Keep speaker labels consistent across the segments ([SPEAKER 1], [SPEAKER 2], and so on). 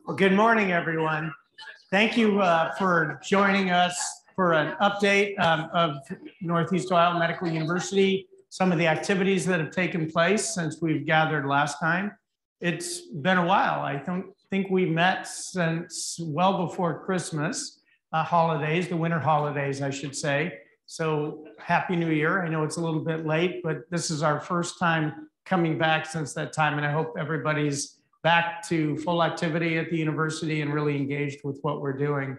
[SPEAKER 1] Well, good morning, everyone. Thank you for joining us for an update of Northeast Ohio Medical University, some of the activities that have taken place since we've gathered last time. It's been a while. I don't think we met since well before Christmas holidays, the winter holidays, I should say. So happy New Year. I know it's a little bit late, but this is our first time coming back since that time, and I hope everybody's back to full activity at the university and really engaged with what we're doing.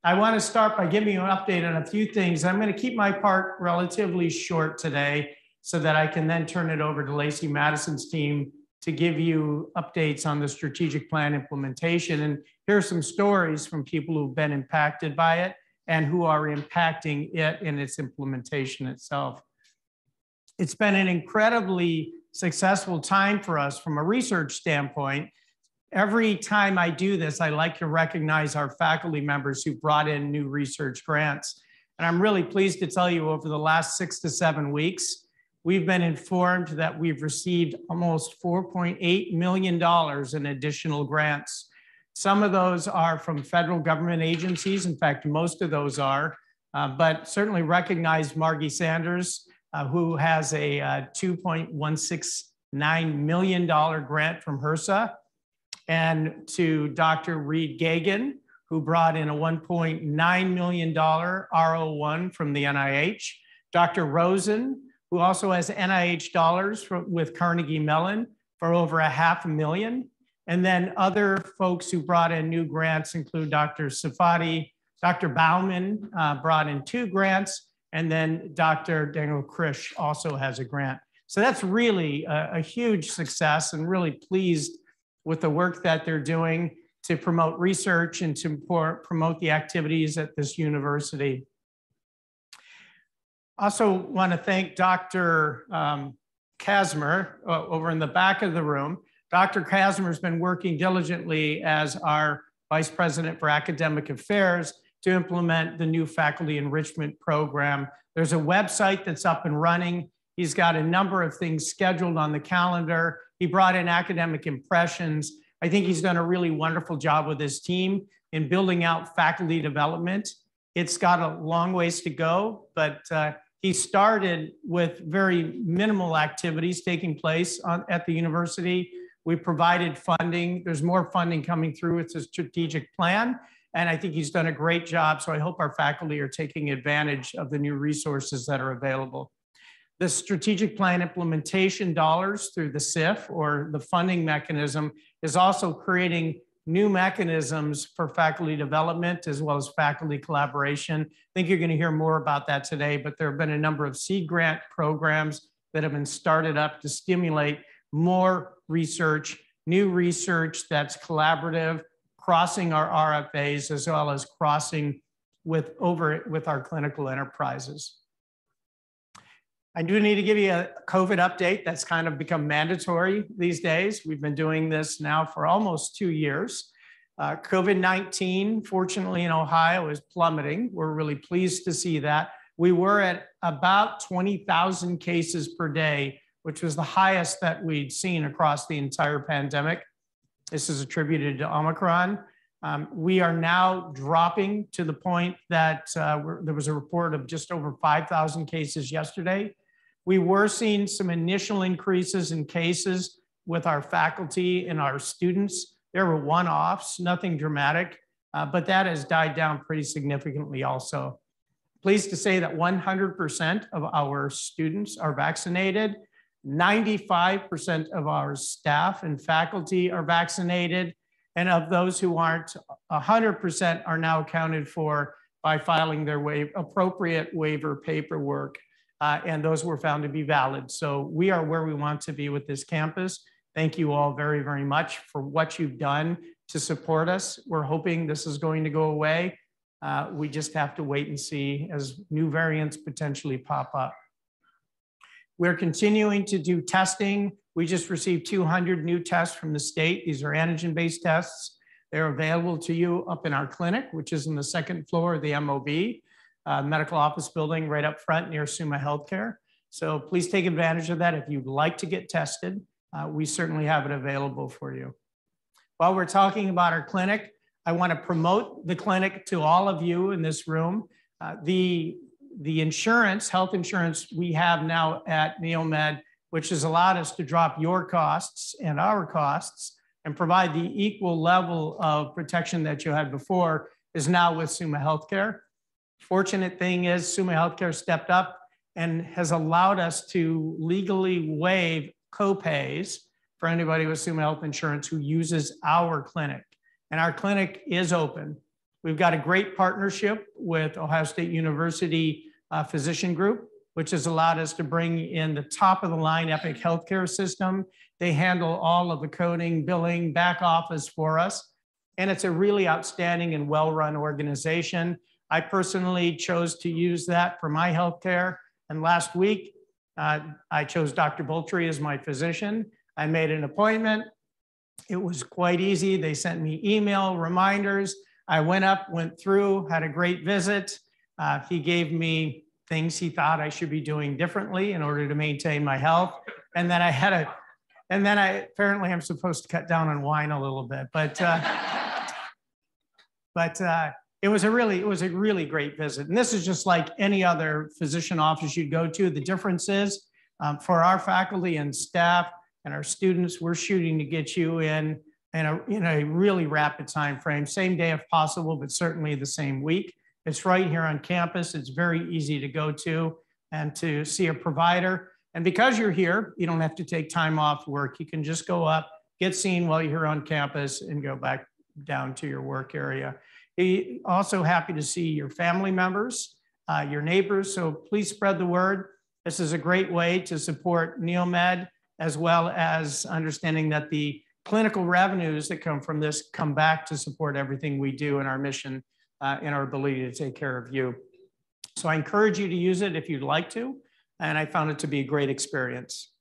[SPEAKER 1] I want to start by giving you an update on a few things. I'm going to keep my part relatively short today so that I can then turn it over to Lacey Madison's team to give you updates on the strategic plan implementation. And here are some stories from people who've been impacted by it and who are impacting it in its implementation itself. It's been an incredibly successful time for us from a research standpoint. Every time I do this, I like to recognize our faculty members who brought in new research grants. And I'm really pleased to tell you over the last 6 to 7 weeks, we've been informed that we've received almost $4.8 million in additional grants. Some of those are from federal government agencies. In fact, most of those are, but certainly recognize Margie Sanders, who has a $2.169 million grant from HRSA, and to Dr. Reed Gagan, who brought in a $1.9 million R01 from the NIH, Dr. Rosen, who also has NIH dollars with Carnegie Mellon for over $500,000. And then other folks who brought in new grants include Dr. Safadi, Dr. Bauman brought in 2 grants, and then Dr. Daniel Krish also has a grant. So that's really a huge success, and really pleased with the work that they're doing to promote research and to promote the activities at this university. Also want to thank Dr. Kasmer over in the back of the room. Dr. Kasmer has been working diligently as our Vice President for Academic Affairs to implement the new faculty enrichment program. There's a website that's up and running. He's got a number of things scheduled on the calendar. He brought in academic impressions. I think he's done a really wonderful job with his team in building out faculty development. It's got a long ways to go, but he started with very minimal activities taking place at the university. We provided funding. There's more funding coming through with the strategic plan. And I think he's done a great job. So I hope our faculty are taking advantage of the new resources that are available. The strategic plan implementation dollars through the SIF, or the funding mechanism, is also creating new mechanisms for faculty development as well as faculty collaboration. I think you're going to hear more about that today, but there have been a number of seed grant programs that have been started up to stimulate more research, new research that's collaborative, crossing our RFAs, as well as crossing with our clinical enterprises. I do need to give you a COVID update. That's kind of become mandatory these days. We've been doing this now for almost 2 years. COVID-19, fortunately in Ohio, is plummeting. We're really pleased to see that. We were at about 20,000 cases per day, which was the highest that we'd seen across the entire pandemic. This is attributed to Omicron. We are now dropping to the point that there was a report of just over 5,000 cases yesterday. We were seeing some initial increases in cases with our faculty and our students. There were one-offs, nothing dramatic, but that has died down pretty significantly also. Pleased to say that 100% of our students are vaccinated. 95% of our staff and faculty are vaccinated. And of those who aren't, 100% are now accounted for by filing their appropriate waiver paperwork. And those were found to be valid. So we are where we want to be with this campus. Thank you all very, very much for what you've done to support us. We're hoping this is going to go away. We just have to wait and see as new variants potentially pop up. We're continuing to do testing. We just received 200 new tests from the state. These are antigen-based tests. They're available to you up in our clinic, which is in the 2nd floor of the MOB, medical office building right up front near Summa Healthcare. So please take advantage of that. If you'd like to get tested, we certainly have it available for you. While we're talking about our clinic, I want to promote the clinic to all of you in this room. The insurance, health insurance we have now at Neomed, which has allowed us to drop your costs and our costs and provide the equal level of protection that you had before, is now with Summa Healthcare. Fortunate thing is Summa Healthcare stepped up and has allowed us to legally waive copays for anybody with Summa Health Insurance who uses our clinic. And our clinic is open. We've got a great partnership with Ohio State University Physician Group, which has allowed us to bring in the top of the line Epic healthcare system. They handle all of the coding, billing, back office for us. And it's a really outstanding and well-run organization. I personally chose to use that for my healthcare. And last week, I chose Dr. Boltry as my physician. I made an appointment. It was quite easy. They sent me email reminders. I went up, went through, had a great visit. He gave me things he thought I should be doing differently in order to maintain my health. And then apparently I'm supposed to cut down on wine a little bit, but it was a really great visit. And this is just like any other physician office you'd go to. The difference is for our faculty and staff and our students, we're shooting to get you in a really rapid time frame, same day if possible, but certainly the same week. It's right here on campus. It's very easy to go to and to see a provider. And because you're here, you don't have to take time off work. You can just go up, get seen while you're here on campus, and go back down to your work area. Also happy to see your family members, your neighbors. So please spread the word. This is a great way to support Neomed, as well as understanding that the clinical revenues that come from this come back to support everything we do in our mission and our ability to take care of you. So I encourage you to use it if you'd like to, and I found it to be a great experience.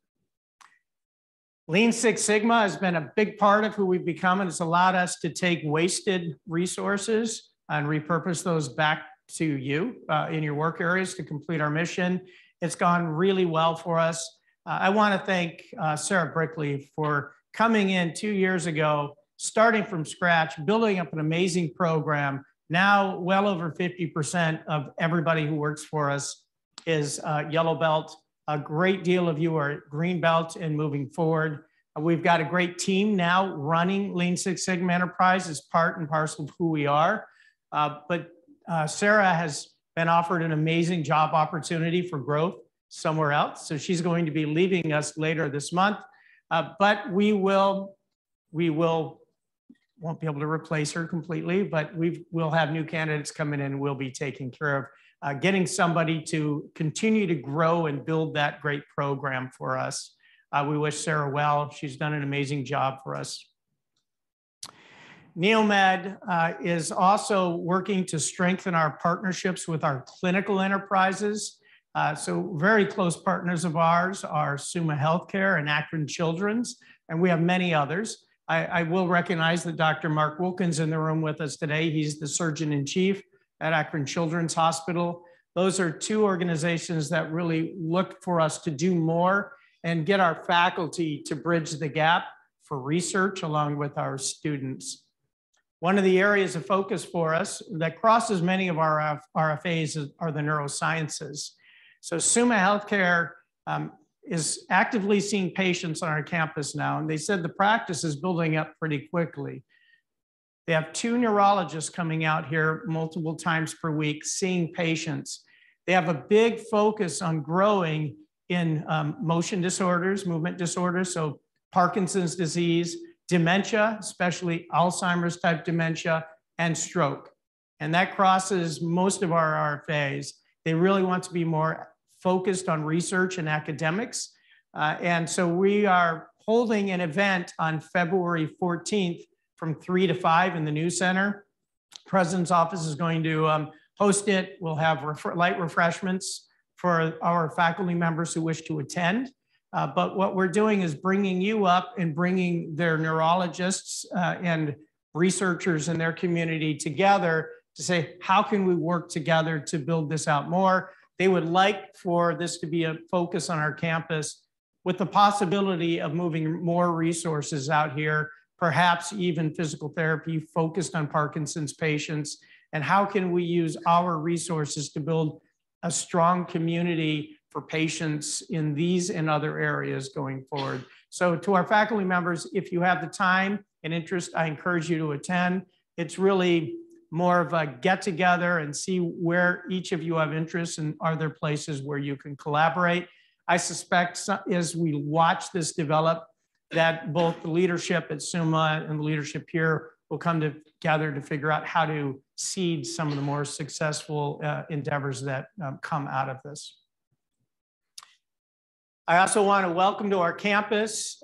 [SPEAKER 1] Lean Six Sigma has been a big part of who we've become, and it's allowed us to take wasted resources and repurpose those back to you in your work areas to complete our mission. It's gone really well for us. I want to thank Sarah Brickley for coming in 2 years ago, starting from scratch, building up an amazing program. Now, well over 50% of everybody who works for us is yellow belt. A great deal of you are green belt and moving forward. We've got a great team now running Lean Six Sigma Enterprise as part and parcel of who we are. But Sarah has been offered an amazing job opportunity for growth somewhere else. So she's going to be leaving us later this month. But we won't be able to replace her completely, but we'll have new candidates coming in. We'll be taking care of getting somebody to continue to grow and build that great program for us. We wish Sarah well. She's done an amazing job for us. Neomed is also working to strengthen our partnerships with our clinical enterprises. So very close partners of ours are Summa Healthcare and Akron Children's, and we have many others. I will recognize that Dr. Mark Wilkins in the room with us today. He's the surgeon in chief at Akron Children's Hospital. Those are two organizations that really look for us to do more and get our faculty to bridge the gap for research along with our students. One of the areas of focus for us that crosses many of our RFAs are the neurosciences. So Summa Healthcare is actively seeing patients on our campus now, and they said the practice is building up pretty quickly. They have 2 neurologists coming out here multiple times per week seeing patients. They have a big focus on growing in motion disorders, movement disorders, so Parkinson's disease, dementia, especially Alzheimer's type dementia, and stroke. And that crosses most of our RFAs. They really want to be more focused on research and academics. And so we are holding an event on February 14th from 3 to 5 in the News Center. President's office is going to host it. We'll have light refreshments for our faculty members who wish to attend. But what we're doing is bringing you up and bringing their neurologists and researchers in their community together to say, how can we work together to build this out more? They would like for this to be a focus on our campus with the possibility of moving more resources out here, perhaps even physical therapy focused on Parkinson's patients, and how can we use our resources to build a strong community for patients in these and other areas going forward. So to our faculty members, if you have the time and interest, I encourage you to attend. It's really more of a get together and see where each of you have interests and are there places where you can collaborate. I suspect as we watch this develop, that both the leadership at SUMA and the leadership here will come together to figure out how to seed some of the more successful endeavors that come out of this. I also want to welcome to our campus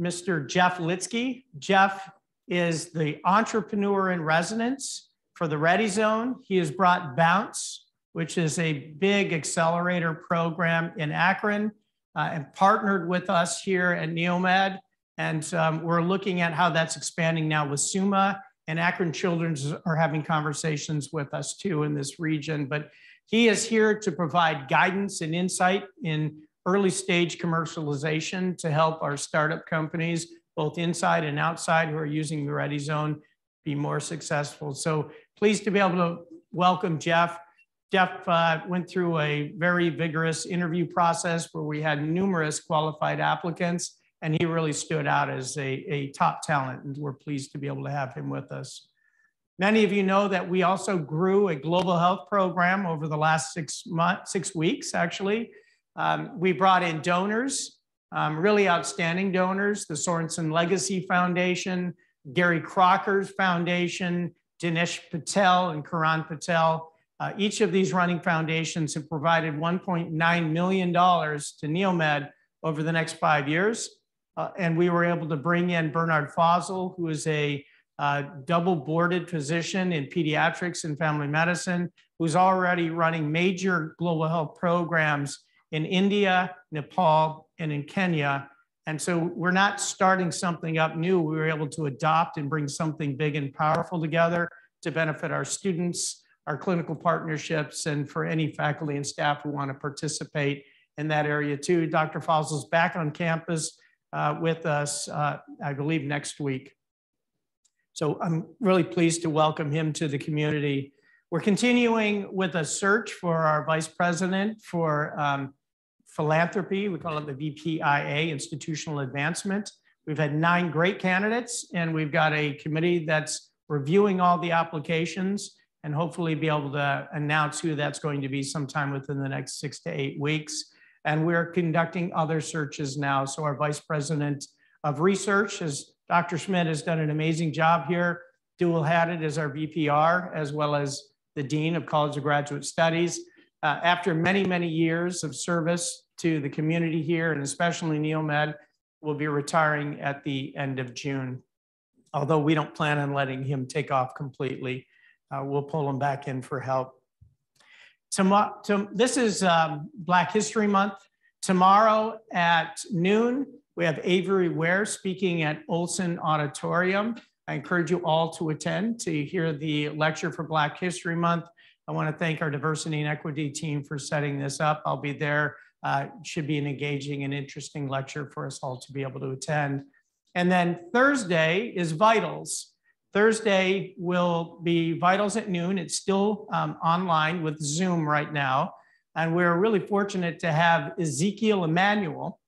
[SPEAKER 1] Mr. Jeff Litsky. Jeff is the entrepreneur in residence for the Ready Zone. He has brought Bounce, which is a big accelerator program in Akron, and partnered with us here at Neomed. And we're looking at how that's expanding now with SUMA, and Akron Children's are having conversations with us too in this region. But he is here to provide guidance and insight in early stage commercialization to help our startup companies, both inside and outside, who are using the Ready Zone, be more successful. So pleased to be able to welcome Jeff. Jeff went through a very vigorous interview process where we had numerous qualified applicants, and he really stood out as a top talent, and we're pleased to be able to have him with us. Many of you know that we also grew a global health program over the last 6 weeks, actually. We brought in donors, really outstanding donors, the Sorensen Legacy Foundation, Gary Crocker's Foundation, Dinesh Patel and Karan Patel. Each of these running foundations have provided $1.9 million to Neomed over the next 5 years. And we were able to bring in Bernard Fosel, who is a double boarded physician in pediatrics and family medicine, who's already running major global health programs in India, Nepal, and in Kenya. And so we're not starting something up new. We were able to adopt and bring something big and powerful together to benefit our students, our clinical partnerships, and for any faculty and staff who want to participate in that area too. Dr. Fosel's back on campus with us, I believe, next week. So I'm really pleased to welcome him to the community. We're continuing with a search for our vice president for philanthropy. We call it the VPIA, Institutional Advancement. We've had 9 great candidates, and we've got a committee that's reviewing all the applications and hopefully be able to announce who that's going to be sometime within the next 6 to 8 weeks. And we're conducting other searches now. So our vice president of research, as Dr. Schmidt, has done an amazing job here, dual-hatted as our VPR, as well as the Dean of College of Graduate Studies. After many, many years of service to the community here, and especially Neomed, will be retiring at the end of June. Although we don't plan on letting him take off completely. We'll pull him back in for help. This is Black History Month. Tomorrow at noon, we have Avery Ware speaking at Olson Auditorium. I encourage you all to attend to hear the lecture for Black History Month. I want to thank our diversity and equity team for setting this up. I'll be there. Should be an engaging and interesting lecture for us all to be able to attend. And then Thursday is Vitals. Thursday will be Vitals at noon. It's still online with Zoom right now. And we're really fortunate to have Ezekiel Emanuel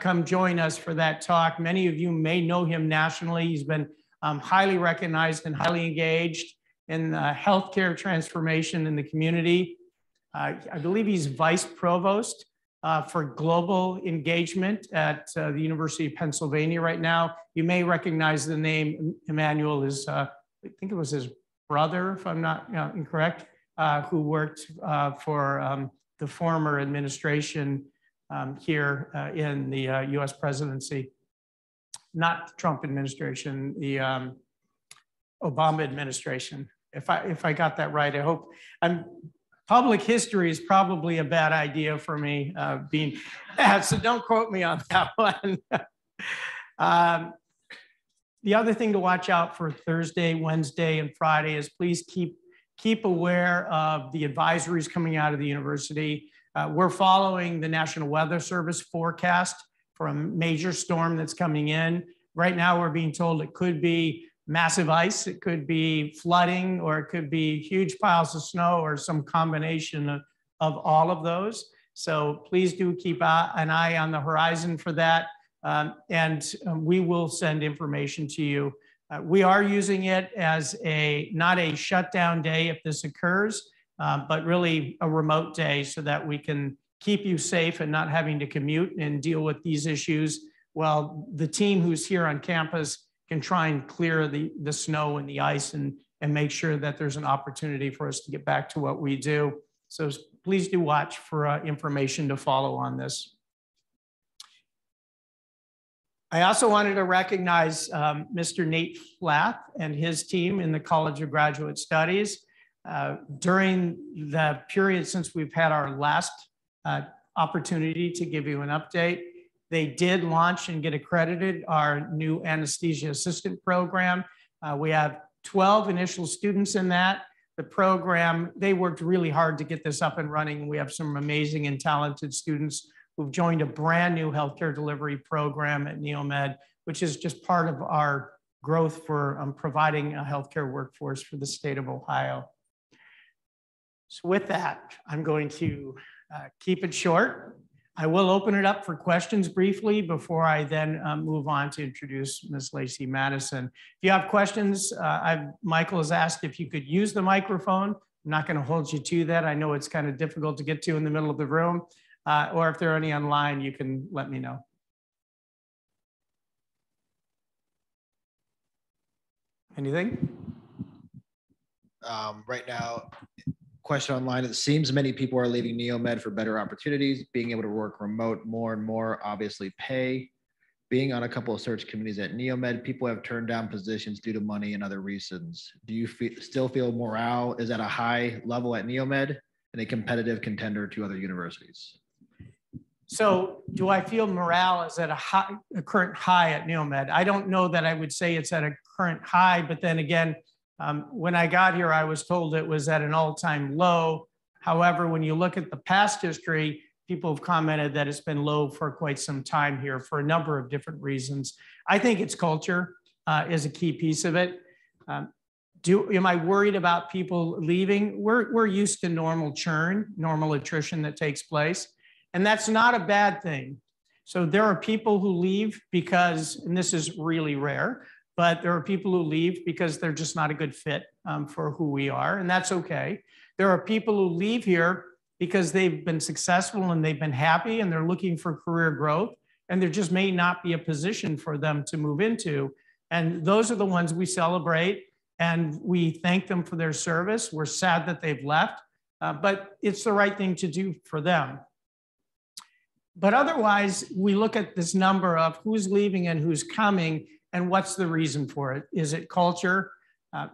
[SPEAKER 1] come join us for that talk. Many of you may know him nationally. He's been highly recognized and highly engaged in healthcare transformation in the community. I believe he's vice provost for global engagement at the University of Pennsylvania right now. You may recognize the name. Emanuel is, I think it was his brother, if I'm not incorrect, who worked for the former administration here in the US presidency. Not the Trump administration, the Obama administration. If I got that right, I hope. Public history is probably a bad idea for me so don't quote me on that one. The other thing to watch out for Thursday, Wednesday, and Friday is please keep aware of the advisories coming out of the university. We're following the National Weather Service forecast for a major storm that's coming in. Right now, we're being told it could be massive ice, it could be flooding, or it could be huge piles of snow, or some combination of all of those. So please do keep an eye on the horizon for that. We will send information to you. We are using it as not a shutdown day if this occurs, but really a remote day so that we can keep you safe and not having to commute and deal with these issues while the team who's here on campus can try and clear the snow and the ice and make sure that there's an opportunity for us to get back to what we do. So please do watch for information to follow on this. I also wanted to recognize Mr. Nate Flath and his team in the College of Graduate Studies. During the period since we've had our last opportunity to give you an update, they did launch and get accredited our new anesthesia assistant program. We have 12 initial students in that. The program, they worked really hard to get this up and running. We have some amazing and talented students who've joined a brand new healthcare delivery program at Neomed, which is just part of our growth for providing a healthcare workforce for the state of Ohio. So with that, I'm going to keep it short. I will open it up for questions briefly before I then move on to introduce Ms. Lacey Madison. If you have questions, Michael has asked if you could use the microphone. I'm not going to hold you to that. I know it's kind of difficult to get to in the middle of the room. Or if there are any online, you can let me know. Anything?
[SPEAKER 2] Right now, question online. It seems many people are leaving Neomed for better opportunities, being able to work remote more and more, obviously pay. Being on a couple of search committees at Neomed, people have turned down positions due to money and other reasons. Do you still feel morale is at a high level at Neomed and a competitive contender to other universities?
[SPEAKER 1] So do I feel morale is at a current high at Neomed? I don't know that I would say it's at a current high, but then again, when I got here, I was told it was at an all-time low. However, when you look at the past history, people have commented that it's been low for quite some time here for a number of different reasons. I think it's culture is a key piece of it. Am I worried about people leaving? We're used to normal churn, normal attrition that takes place, and that's not a bad thing. So there are people who leave because, and this is really rare, but there are people who leave because they're just not a good fit for who we are, and that's okay. There are people who leave here because they've been successful and they've been happy and they're looking for career growth, and there just may not be a position for them to move into. And those are the ones we celebrate, and we thank them for their service. We're sad that they've left, but it's the right thing to do for them. But otherwise, we look at this number of who's leaving and who's coming, and what's the reason for it? Is it culture?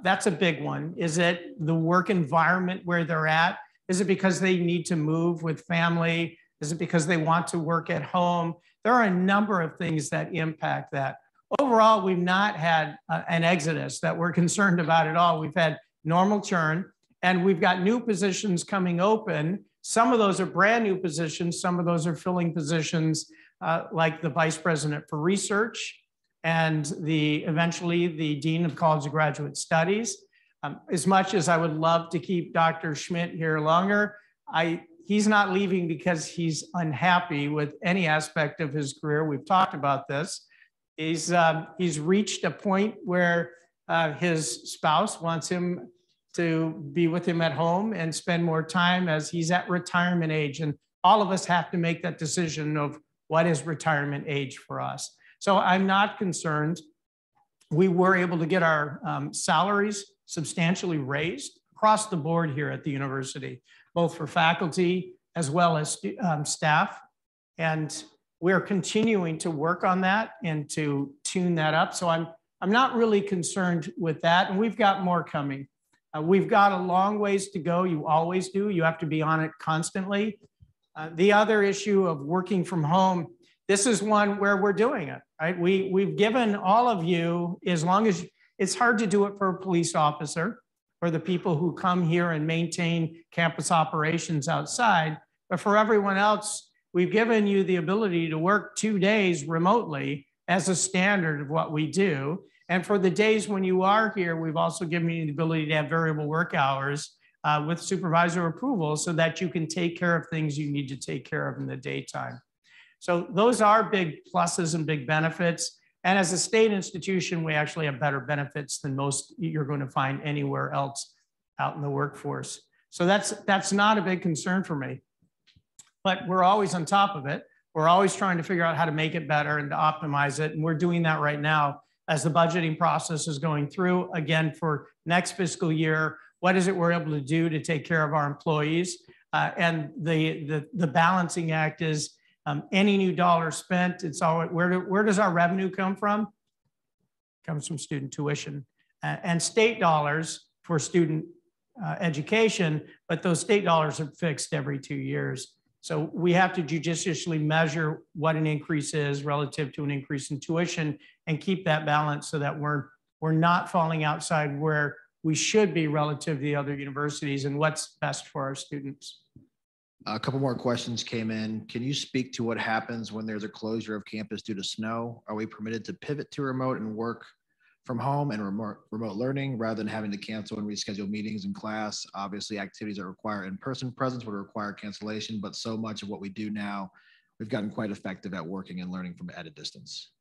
[SPEAKER 1] That's a big one. Is it the work environment where they're at? Is it because they need to move with family? Is it because they want to work at home? There are a number of things that impact that. Overall, we've not had an exodus that we're concerned about at all. We've had normal churn, and we've got new positions coming open. Some of those are brand new positions. Some of those are filling positions like the Vice President for Research and eventually the Dean of College of Graduate Studies. As much as I would love to keep Dr. Schmidt here longer, he's not leaving because he's unhappy with any aspect of his career. We've talked about this. He's reached a point where his spouse wants him to be with him at home and spend more time as he's at retirement age. And all of us have to make that decision of what is retirement age for us. So I'm not concerned. We were able to get our salaries substantially raised across the board here at the university, both for faculty as well as staff. And we're continuing to work on that and to tune that up. So I'm not really concerned with that. And we've got more coming. We've got a long ways to go. You always do. You have to be on it constantly. The other issue of working from home, this is one where we're doing it, right? We've given all of you, as long as it's hard to do it for a police officer or the people who come here and maintain campus operations outside, but for everyone else, we've given you the ability to work 2 days remotely as a standard of what we do. And for the days when you are here, we've also given you the ability to have variable work hours with supervisor approval so that you can take care of things you need to take care of in the daytime. So those are big pluses and big benefits. And as a state institution, we actually have better benefits than most you're going to find anywhere else out in the workforce. So that's not a big concern for me. But we're always on top of it. We're always trying to figure out how to make it better and to optimize it. And we're doing that right now as the budgeting process is going through. Again, for next fiscal year, what is it we're able to do to take care of our employees? And the balancing act is any new dollar spent, it's all, where does our revenue come from? It comes from student tuition and state dollars for student education, but those state dollars are fixed every 2 years. So we have to judiciously measure what an increase is relative to an increase in tuition and keep that balance so that we're not falling outside where we should be relative to the other universities and what's best for our students.
[SPEAKER 2] A couple more questions came in. Can you speak to what happens when there's a closure of campus due to snow? Are we permitted to pivot to remote and work from home and remote learning rather than having to cancel and reschedule meetings in class? Obviously, activities that require in-person presence would require cancellation, but so much of what we do now, we've gotten quite effective at working and learning from at a distance.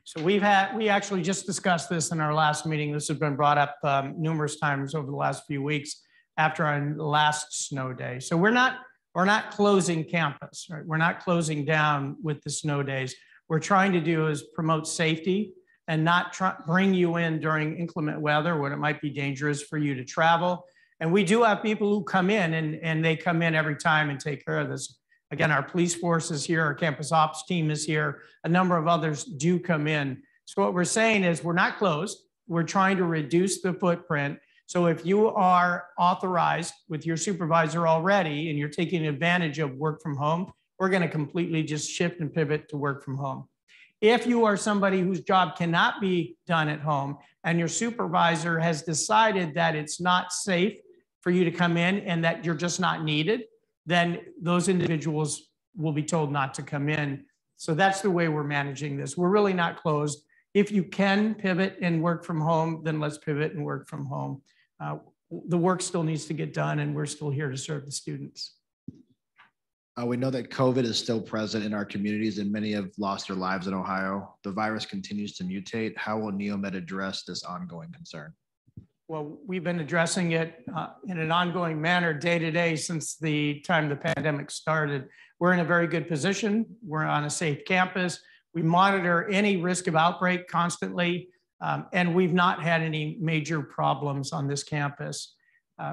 [SPEAKER 1] So we actually just discussed this in our last meeting. This has been brought up numerous times over the last few weeks after our last snow day. So we're not closing campus, right? We're not closing down with the snow days. We're trying to do is promote safety and not bring you in during inclement weather when it might be dangerous for you to travel. And we do have people who come in and they come in every time and take care of this. Again, our police force is here, our campus ops team is here, a number of others do come in. So what we're saying is we're not closed, we're trying to reduce the footprint. So if you are authorized with your supervisor already and you're taking advantage of work from home, we're gonna completely just shift and pivot to work from home. If you are somebody whose job cannot be done at home and your supervisor has decided that it's not safe for you to come in and that you're just not needed, then those individuals will be told not to come in. So that's the way we're managing this. We're really not closed. If you can pivot and work from home, then let's pivot and work from home. The work still needs to get done and we're still here to serve the students.
[SPEAKER 2] We know that COVID is still present in our communities and many have lost their lives in Ohio. The virus continues to mutate. How will Neomed address this ongoing concern?
[SPEAKER 1] Well, we've been addressing it in an ongoing manner day to day since the time the pandemic started. We're in a very good position. We're on a safe campus. We monitor any risk of outbreak constantly, and we've not had any major problems on this campus.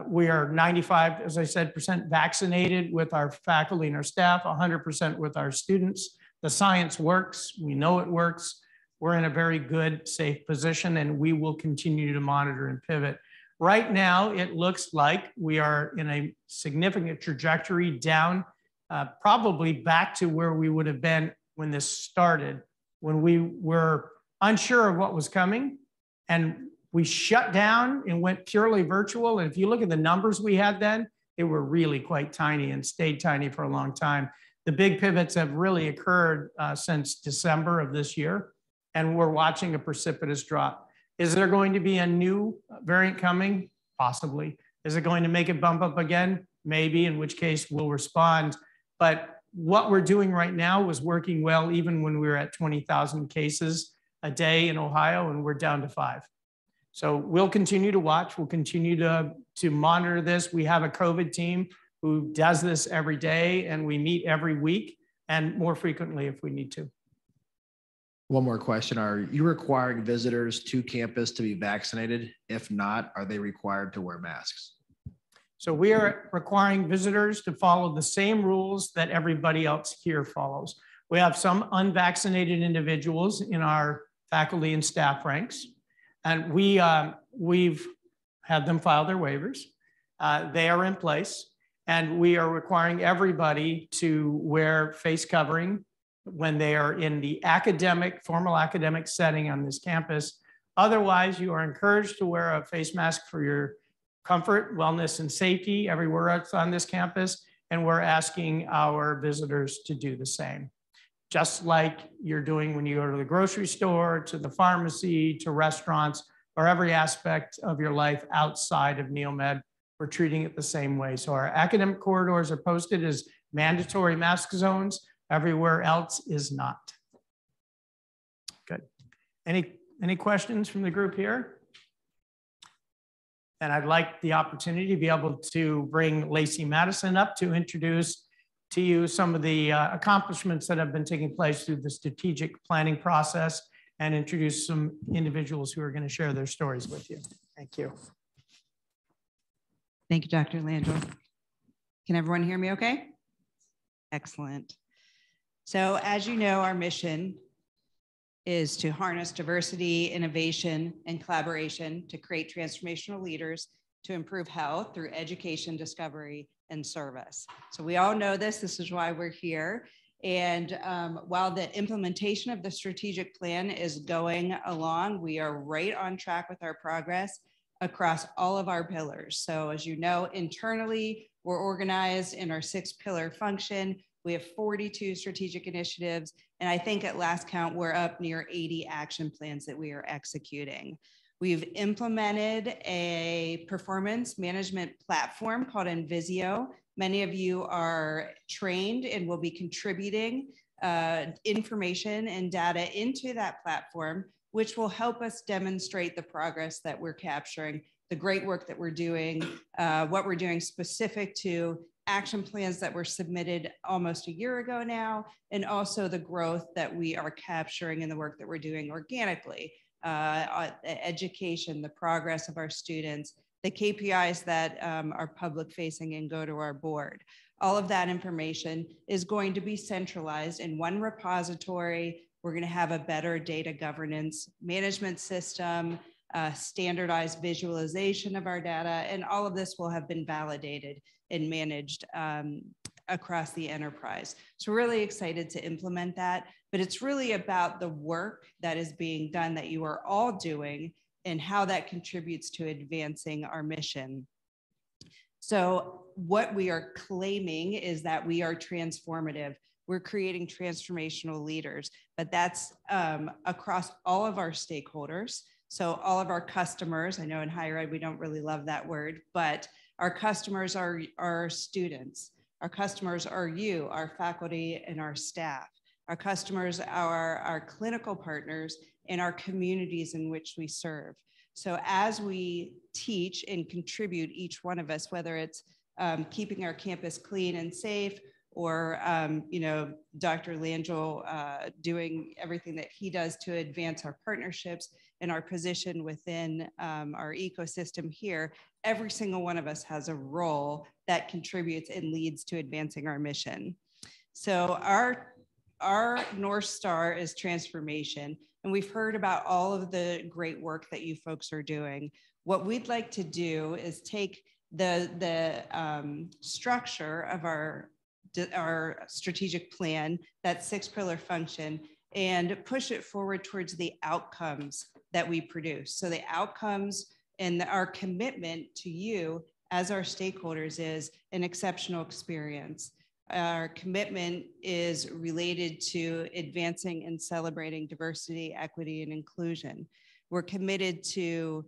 [SPEAKER 1] We are 95, as I said, % vaccinated with our faculty and our staff, 100% with our students. The science works. We know it works. We're in a very good, safe position, and we will continue to monitor and pivot. Right now, it looks like we are in a significant trajectory down, probably back to where we would have been when this started, when we were unsure of what was coming, and we shut down and went purely virtual. And if you look at the numbers we had then, they were really quite tiny and stayed tiny for a long time. The big pivots have really occurred since December of this year, and we're watching a precipitous drop. Is there going to be a new variant coming? Possibly. Is it going to make it bump up again? Maybe, in which case we'll respond. But what we're doing right now was working well, even when we were at 20,000 cases a day in Ohio, and we're down to 5. So we'll continue to watch. We'll continue to monitor this. We have a COVID team who does this every day, and we meet every week and more frequently if we need to.
[SPEAKER 2] One more question. Are you requiring visitors to campus to be vaccinated? If not, are they required to wear masks?
[SPEAKER 1] So we are requiring visitors to follow the same rules that everybody else here follows. We have some unvaccinated individuals in our faculty and staff ranks. And we've had them file their waivers. They are in place, and we are requiring everybody to wear face covering when they are in the formal academic setting on this campus. Otherwise, you are encouraged to wear a face mask for your comfort, wellness, and safety everywhere else on this campus, and we're asking our visitors to do the same. just like you're doing when you go to the grocery store, to the pharmacy, to restaurants, or every aspect of your life outside of Neomed. We're treating it the same way. So our academic corridors are posted as mandatory mask zones. Everywhere else is not. Good. Any questions from the group here? And I'd like the opportunity to be able to bring Lacey Madison up to introduce to you some of the accomplishments that have been taking place through the strategic planning process and introduce some individuals who are going to share their stories with you. Thank you.
[SPEAKER 3] Thank you, Dr. Langell. Can everyone hear me okay? Excellent. So as you know, our mission is to harness diversity, innovation, and collaboration to create transformational leaders to improve health through education, discovery, and service. So we all know this. This is why we're here. And while the implementation of the strategic plan is going along, we are right on track with our progress across all of our pillars. So as you know, internally, we're organized in our 6-pillar function. We have 42 strategic initiatives. And I think at last count, we're up near 80 action plans that we are executing. We've implemented a performance management platform called Invisio. Many of you are trained and will be contributing information and data into that platform, which will help us demonstrate the progress that we're capturing, the great work that we're doing, what we're doing specific to action plans that were submitted almost a year ago now, and also the growth that we are capturing in the work that we're doing organically, education, the progress of our students, the KPIs that are public facing and go to our board. All of that information is going to be centralized in one repository. We're going to have a better data governance management system, standardized visualization of our data, and all of this will have been validated and managed across the enterprise. So we're really excited to implement that, but it's really about the work that is being done that you are all doing and how that contributes to advancing our mission. So what we are claiming is that we are transformative. We're creating transformational leaders, but that's across all of our stakeholders. So all of our customers, I know in higher ed, we don't really love that word, but our customers are our students. Our customers are you, our faculty, and our staff. Our customers are our clinical partners and our communities in which we serve. So as we teach and contribute, each one of us, whether it's keeping our campus clean and safe, or Dr. Langell doing everything that he does to advance our partnerships and our position within our ecosystem here, every single one of us has a role that contributes and leads to advancing our mission. So our North Star is transformation, and we've heard about all of the great work that you folks are doing. What we'd like to do is take the structure of our strategic plan, that 6-pillar function, and push it forward towards the outcomes that we produce. So the outcomes and our commitment to you as our stakeholders is an exceptional experience. Our commitment is related to advancing and celebrating diversity, equity, and inclusion. We're committed to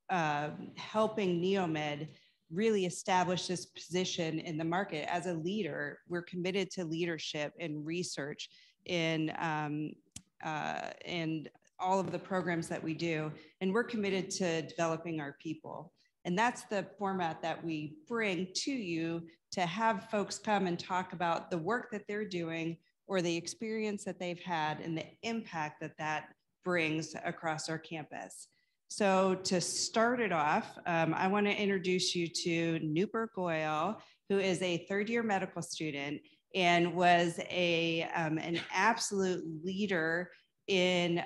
[SPEAKER 3] helping Neomed really establish this position in the market as a leader. We're committed to leadership and research in all of the programs that we do. And we're committed to developing our people. And that's the format that we bring to you, to have folks come and talk about the work that they're doing or the experience that they've had and the impact that that brings across our campus. So to start it off, I want to introduce you to Nooper Goyal, who is a third-year medical student and was an absolute leader in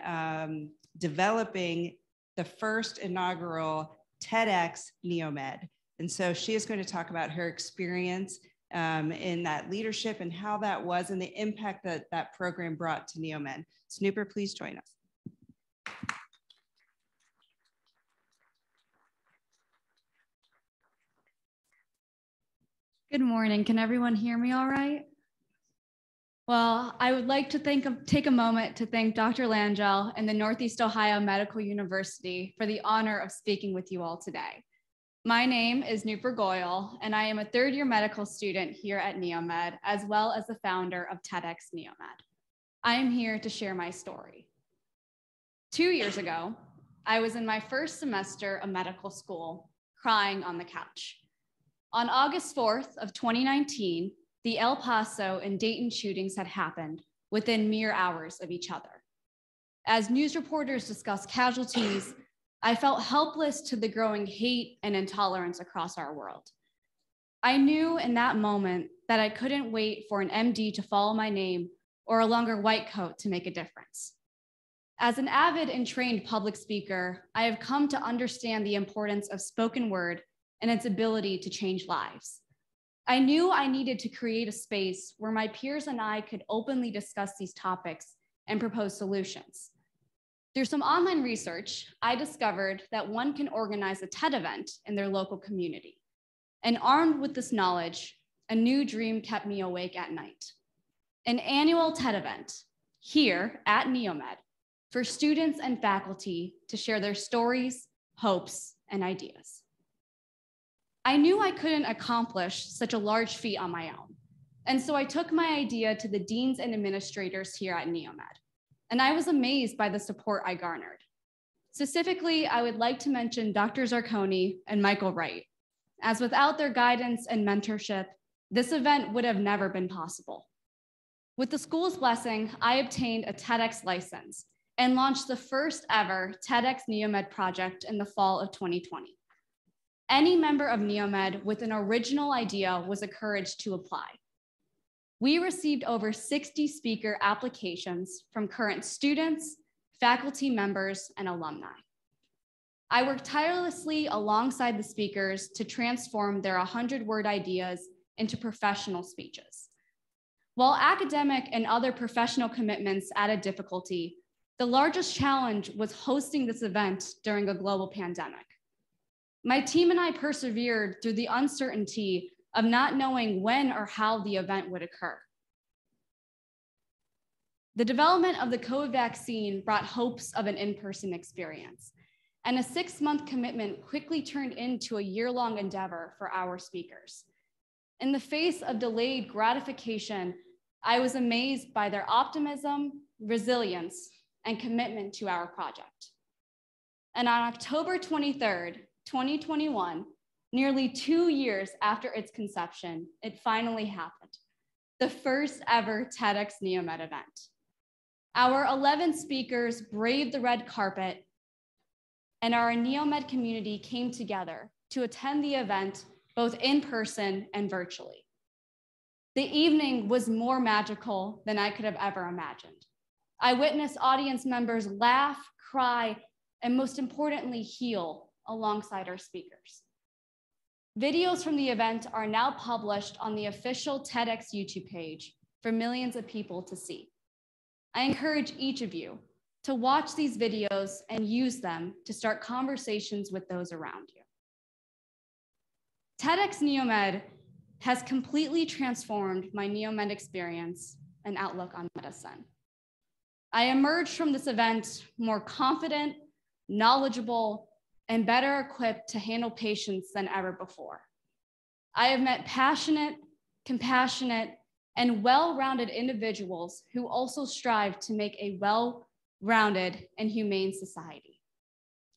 [SPEAKER 3] developing the first inaugural Tedx Neomed. And so she is going to talk about her experience in that leadership and how that was and the impact that that program brought to Neomed. So Nooper, please join us.
[SPEAKER 4] Good morning. Can everyone hear me all right? Well, I would like to take a moment to thank Dr. Langell and the Northeast Ohio Medical University for the honor of speaking with you all today. My name is Nooper Goyle, and I am a third-year medical student here at Neomed, as well as the founder of Tedx Neomed. I am here to share my story. 2 years ago, I was in my first semester of medical school, crying on the couch. On August 4th of 2019, the El Paso and Dayton shootings had happened within mere hours of each other. As news reporters discussed casualties, I felt helpless to the growing hate and intolerance across our world. I knew in that moment that I couldn't wait for an MD to follow my name or a longer white coat to make a difference. As an avid and trained public speaker, I have come to understand the importance of spoken word and its ability to change lives. I knew I needed to create a space where my peers and I could openly discuss these topics and propose solutions. Through some online research, I discovered that one can organize a TED event in their local community. And armed with this knowledge, a new dream kept me awake at night. An annual TED event here at Neomed for students and faculty to share their stories, hopes, and ideas. I knew I couldn't accomplish such a large feat on my own. And so I took my idea to the deans and administrators here at Neomed. And I was amazed by the support I garnered. Specifically, I would like to mention Dr. Zarconi and Michael Wright, as without their guidance and mentorship, this event would have never been possible. With the school's blessing, I obtained a TEDx license and launched the first ever Tedx Neomed project in the fall of 2020. Any member of Neomed with an original idea was encouraged to apply. We received over 60 speaker applications from current students, faculty members, and alumni. I worked tirelessly alongside the speakers to transform their 100-word ideas into professional speeches. While academic and other professional commitments added difficulty, the largest challenge was hosting this event during a global pandemic. My team and I persevered through the uncertainty of not knowing when or how the event would occur. The development of the COVID vaccine brought hopes of an in-person experience, and a 6-month commitment quickly turned into a year-long endeavor for our speakers. In the face of delayed gratification, I was amazed by their optimism, resilience, and commitment to our project. And on October 23rd, 2021, nearly 2 years after its conception, it finally happened. The first ever Tedx Neomed event. Our 11 speakers braved the red carpet, and our Neomed community came together to attend the event both in person and virtually. The evening was more magical than I could have ever imagined. I witnessed audience members laugh, cry, and most importantly, heal alongside our speakers. Videos from the event are now published on the official TEDx YouTube page for millions of people to see. I encourage each of you to watch these videos and use them to start conversations with those around you. Tedx Neomed has completely transformed my Neomed experience and outlook on medicine. I emerged from this event more confident, knowledgeable, and better equipped to handle patients than ever before. I have met passionate, compassionate, and well-rounded individuals who also strive to make a well-rounded and humane society.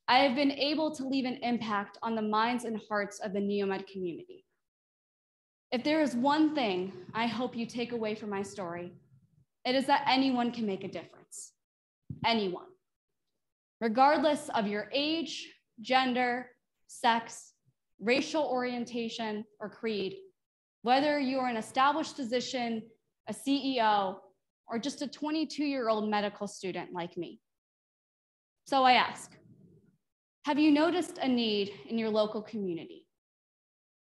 [SPEAKER 4] I have been able to leave an impact on the minds and hearts of the Neomed community. If there is one thing I hope you take away from my story, it is that anyone can make a difference. Anyone. Regardless of your age, gender, sex, racial orientation, or creed, whether you are an established physician, a CEO, or just a 22-year-old medical student like me. So I ask, have you noticed a need in your local community?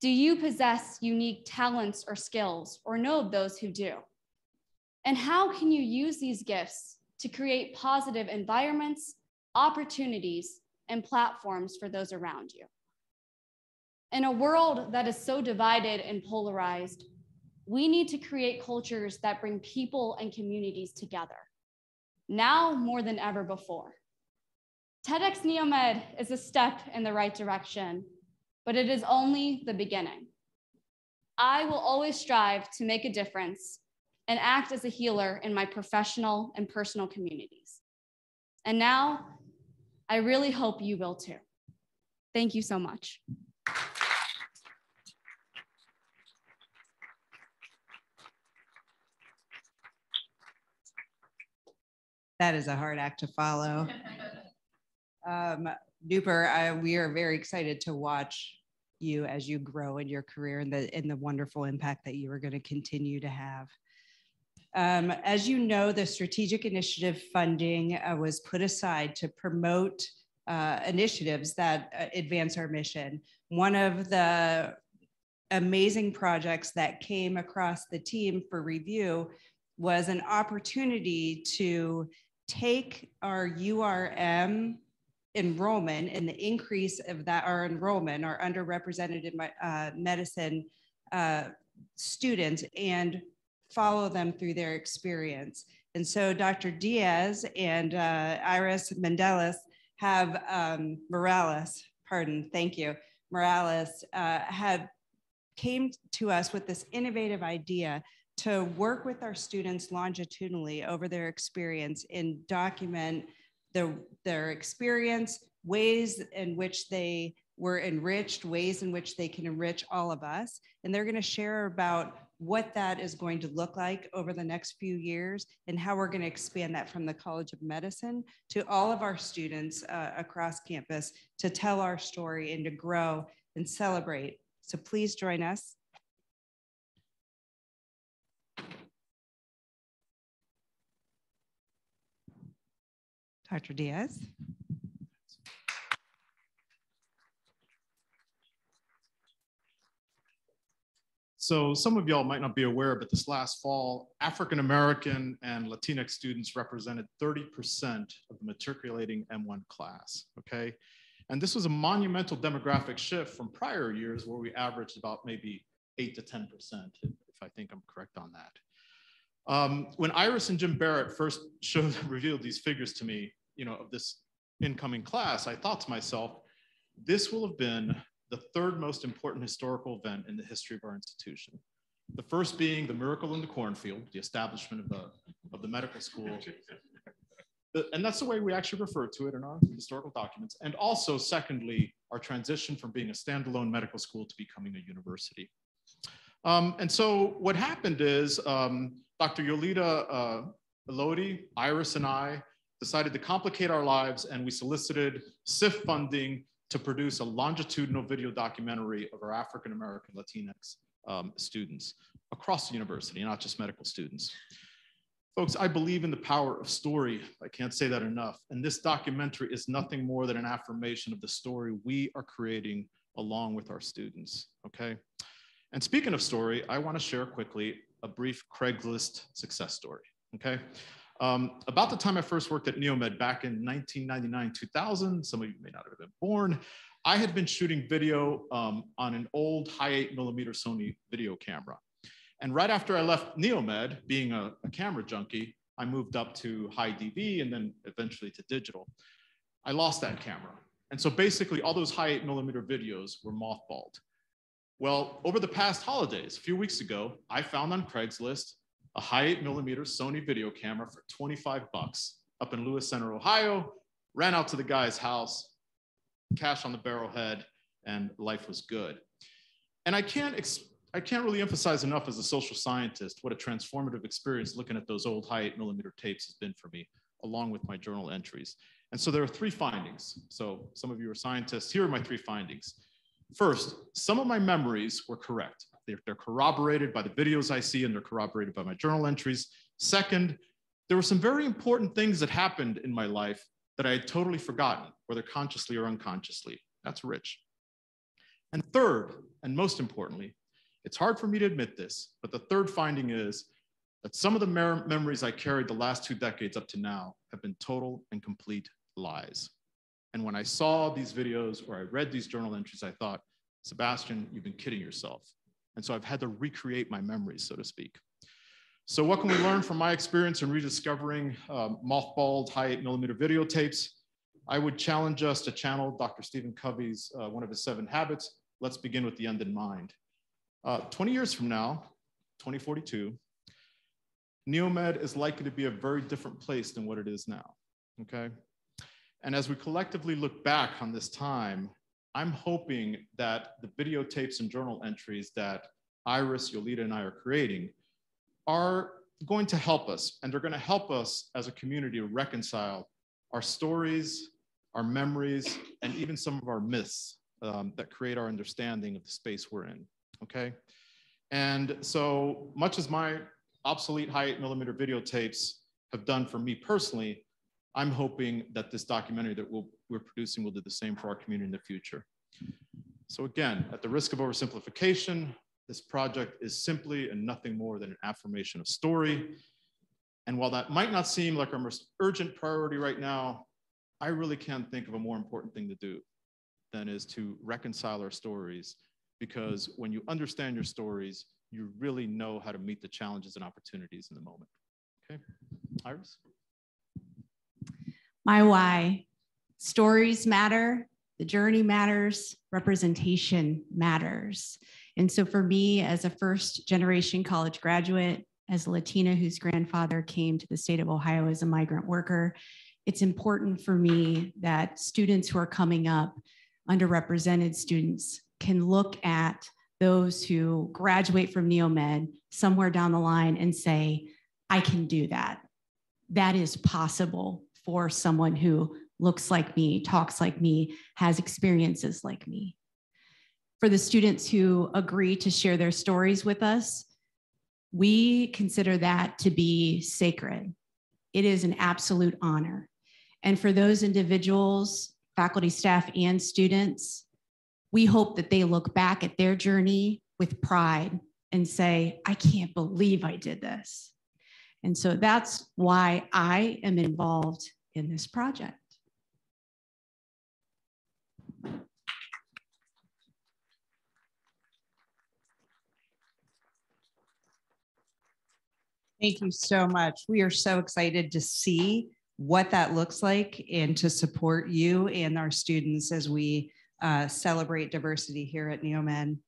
[SPEAKER 4] Do you possess unique talents or skills, or know of those who do? And how can you use these gifts to create positive environments, opportunities, and platforms for those around you? In a world that is so divided and polarized, We need to create cultures that bring people and communities together, now more than ever before. Tedx Neomed is a step in the right direction, but it is only the beginning. I will always strive to make a difference and act as a healer in my professional and personal communities. And now, I really hope you will too. Thank you so much.
[SPEAKER 3] That is a hard act to follow. Nooper, we are very excited to watch you as you grow in your career and the wonderful impact that you are going to continue to have. As you know, the strategic initiative funding was put aside to promote initiatives that advance our mission. One of the amazing projects that came across the team for review was an opportunity to take our URM enrollment and the increase of that, our enrollment, our underrepresented medicine students, and follow them through their experience. And so Dr. Diaz and Iris Morales have came to us with this innovative idea to work with our students longitudinally over their experience and document their experience, ways in which they were enriched, ways in which they can enrich all of us. And they're going to share about what that is going to look like over the next few years and how we're going to expand that from the College of Medicine to all of our students across campus to tell our story and to grow and celebrate. So please join us. Dr. Diaz.
[SPEAKER 5] So some of y'all might not be aware, but this last fall, African-American and Latinx students represented 30% of the matriculating M1 class, okay? And this was a monumental demographic shift from prior years where we averaged about maybe 8 to 10%, if I think I'm correct on that. When Iris and Jim Barrett first revealed these figures to me, of this incoming class, I thought to myself, this will have been the third most important historical event in the history of our institution. The first being the miracle in the cornfield, the establishment of the medical school. And that's the way we actually refer to it in our historical documents. And also, secondly, our transition from being a standalone medical school to becoming a university. And so what happened is Dr. Yolita Elodie, Iris, and I decided to complicate our lives, and we solicited SIF funding to produce a longitudinal video documentary of our African-American Latinx students across the university, not just medical students. Folks, I believe in the power of story. I can't say that enough. And this documentary is nothing more than an affirmation of the story we are creating along with our students, okay? And speaking of story, I want to share quickly a brief Craigslist success story, okay? About the time I first worked at Neomed back in 1999, 2000, some of you may not have been born, I had been shooting video on an old high 8mm Sony video camera. And right after I left Neomed, being a camera junkie, I moved up to high DV and then eventually to digital. I lost that camera. And so basically all those high 8mm videos were mothballed. Well, over the past holidays, a few weeks ago, I found on Craigslist a high 8mm Sony video camera for $25 up in Lewis Center, Ohio, ran out to the guy's house, cash on the barrelhead, and life was good. And I can't really emphasize enough as a social scientist what a transformative experience looking at those old high 8mm tapes has been for me, along with my journal entries. And so there are 3 findings. So some of you are scientists. Here are my 3 findings. First, some of my memories were correct. They're corroborated by the videos I see, and they're corroborated by my journal entries. Second, there were some very important things that happened in my life that I had totally forgotten, whether consciously or unconsciously. That's rich. And third, and most importantly, it's hard for me to admit this, but the third finding is that some of the memories I carried the last 2 decades up to now have been total and complete lies. And when I saw these videos or I read these journal entries, I thought, Sebastian, you've been kidding yourself. And so I've had to recreate my memories, so to speak. So what can we learn from my experience in rediscovering mothballed high 8mm videotapes? I would challenge us to channel Dr. Stephen Covey's, one of his 7 habits. Let's begin with the end in mind. 20 years from now, 2042, Neomed is likely to be a very different place than what it is now, okay? And as we collectively look back on this time, I'm hoping that the videotapes and journal entries that Iris, Yolita, and I are creating are going to help us, and they're going to help us as a community to reconcile our stories, our memories, and even some of our myths that create our understanding of the space we're in, okay? And so much as my obsolete high 8mm videotapes have done for me personally, I'm hoping that this documentary that we're producing will do the same for our community in the future. So again, at the risk of oversimplification, this project is simply and nothing more than an affirmation of story. And while that might not seem like our most urgent priority right now, I really can't think of a more important thing to do than is to reconcile our stories, because when you understand your stories, you really know how to meet the challenges and opportunities in the moment. Okay, Iris?
[SPEAKER 6] My why: stories matter, the journey matters, representation matters. And so for me, as a first-generation college graduate, as a Latina whose grandfather came to the state of Ohio as a migrant worker, it's important for me that students who are coming up, underrepresented students, can look at those who graduate from Neomed somewhere down the line and say, I can do that. That is possible for someone who looks like me, talks like me, has experiences like me. For the students who agree to share their stories with us, we consider that to be sacred. It is an absolute honor. And for those individuals, faculty, staff, and students, we hope that they look back at their journey with pride and say, I can't believe I did this. And so that's why I am involved in this project.
[SPEAKER 3] Thank you so much. We are so excited to see what that looks like and to support you and our students as we celebrate diversity here at Neomed.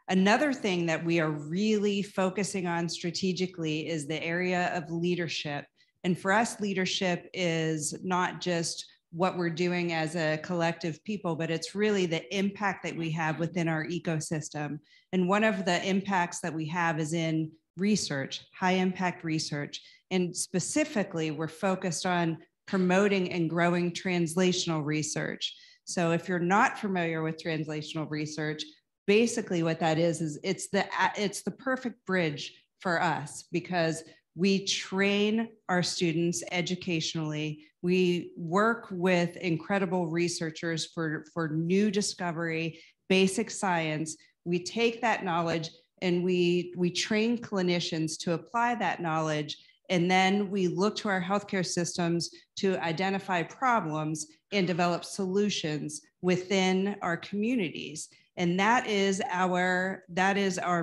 [SPEAKER 3] Another thing that we are really focusing on strategically is the area of leadership. And for us, leadership is not just what we're doing as a collective people, but it's really the impact that we have within our ecosystem. And one of the impacts that we have is in research, high impact research. And specifically, we're focused on promoting and growing translational research. So if you're not familiar with translational research, basically what that is it's the perfect bridge for us, because we train our students educationally. We work with incredible researchers for new discovery, basic science. We take that knowledge and we train clinicians to apply that knowledge. And then we look to our healthcare systems to identify problems and develop solutions within our communities. And that is our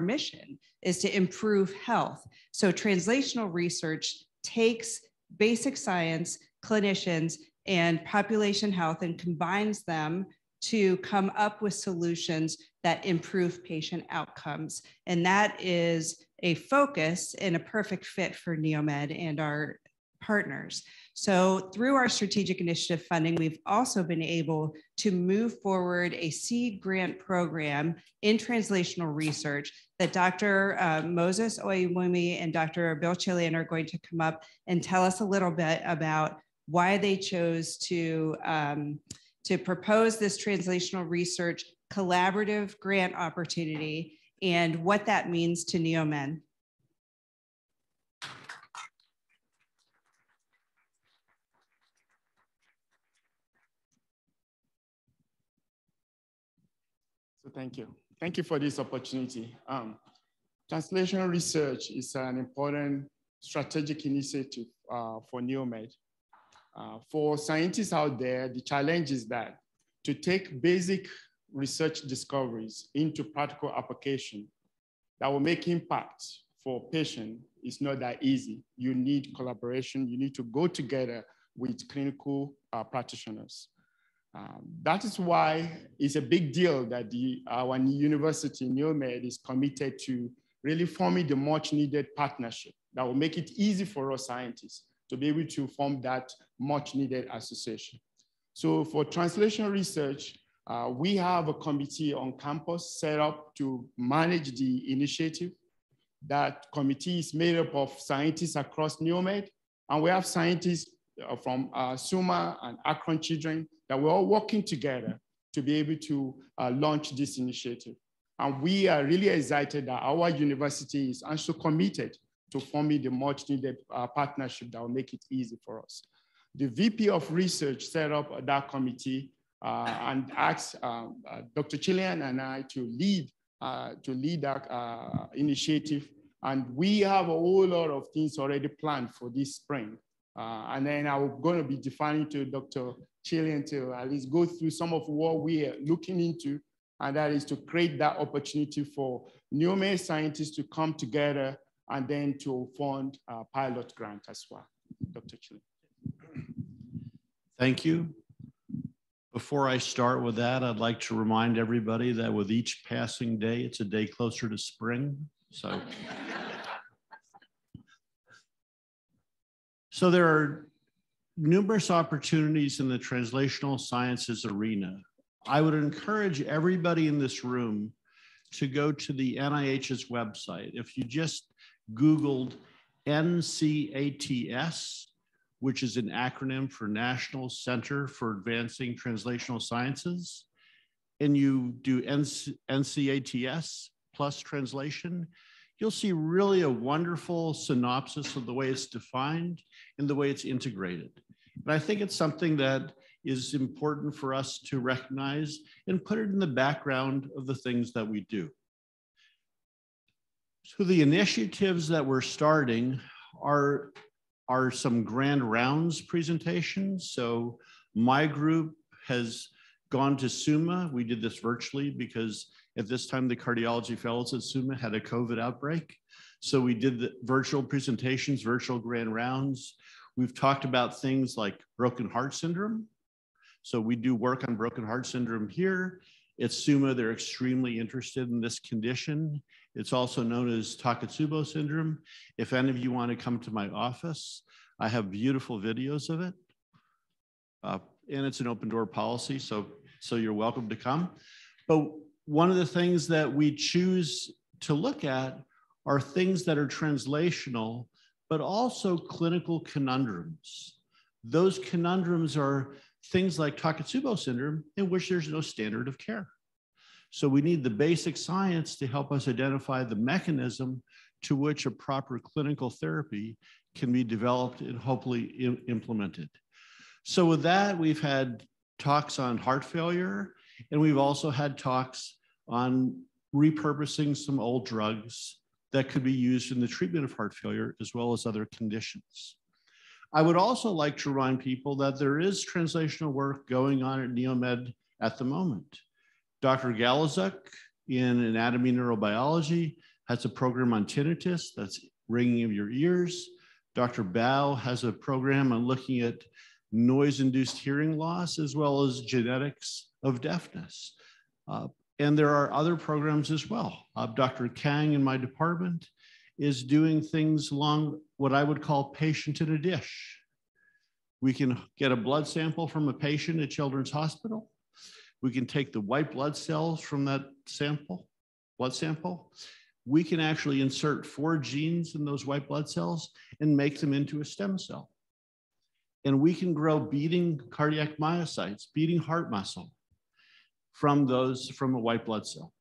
[SPEAKER 3] mission, is to improve health. So translational research takes basic science, clinicians, and population health and combines them to come up with solutions that improve patient outcomes. And that is a focus and a perfect fit for Neomed and our partners. So through our strategic initiative funding, we've also been able to move forward a seed grant program in translational research that Dr. Moses Oyewumi and Dr. Bill Chilean are going to come up and tell us a little bit about why they chose to propose this translational research collaborative grant opportunity and what that means to Neomed.
[SPEAKER 7] So thank you. Thank you for this opportunity. Translational research is an important strategic initiative for Neomed. For scientists out there, the challenge is that to take basic research discoveries into practical application that will make impact for patient is not that easy. You need collaboration. You need to go together with clinical practitioners. That is why it's a big deal that our university, Neomed, is committed to really forming the much needed partnership that will make it easy for us scientists to be able to form that much needed association. So for translational research, we have a committee on campus set up to manage the initiative. That committee is made up of scientists across Neomed, and we have scientists from SUMA and Akron Children that we're all working together to be able to launch this initiative. And we are really excited that our university is also committed to forming the much needed partnership that will make it easy for us. The VP of Research set up that committee and asked Dr. Chilean and I to lead that initiative. And we have a whole lot of things already planned for this spring. And then I'm going to be defining to Dr. Chilean to at least go through some of what we are looking into, and that is to create that opportunity for Neomed scientists to come together and then to fund a pilot grant as well. Dr. Chilean.
[SPEAKER 8] Thank you. Before I start with that, I'd like to remind everybody that with each passing day, it's a day closer to spring. So there are numerous opportunities in the translational sciences arena. I would encourage everybody in this room to go to the NIH's website. If you just Googled NCATS, which is an acronym for National Center for Advancing Translational Sciences, and you do NCATS plus translation, you'll see really a wonderful synopsis of the way it's defined and the way it's integrated. And I think it's something that is important for us to recognize and put it in the background of the things that we do. So the initiatives that we're starting are some grand rounds presentations. So my group has gone to SUMA. We did this virtually because at this time, the cardiology fellows at SUMA had a COVID outbreak. So we did the virtual presentations, virtual grand rounds. We've talked about things like broken heart syndrome. So we do work on broken heart syndrome here. At SUMA, they're extremely interested in this condition. It's also known as Takotsubo syndrome. If any of you want to come to my office, I have beautiful videos of it. And it's an open door policy, so you're welcome to come. But one of the things that we choose to look at are things that are translational, but also clinical conundrums. Those conundrums are things like Takotsubo syndrome, in which there's no standard of care. So we need the basic science to help us identify the mechanism to which a proper clinical therapy can be developed and hopefully implemented. So with that, we've had talks on heart failure, and we've also had talks on repurposing some old drugs that could be used in the treatment of heart failure as well as other conditions. I would also like to remind people that there is translational work going on at Neomed at the moment. Dr. Galazuk in anatomy neurobiology has a program on tinnitus, that's ringing of your ears. Dr. Bao has a program on looking at noise-induced hearing loss as well as genetics of deafness. And there are other programs as well. Dr. Kang in my department is doing things along what I would call patient in a dish. We can get a blood sample from a patient at Children's Hospital. We can take the white blood cells from that blood sample. We can actually insert 4 genes in those white blood cells and make them into a stem cell. And we can grow beating cardiac myocytes, beating heart muscle from a white blood cell.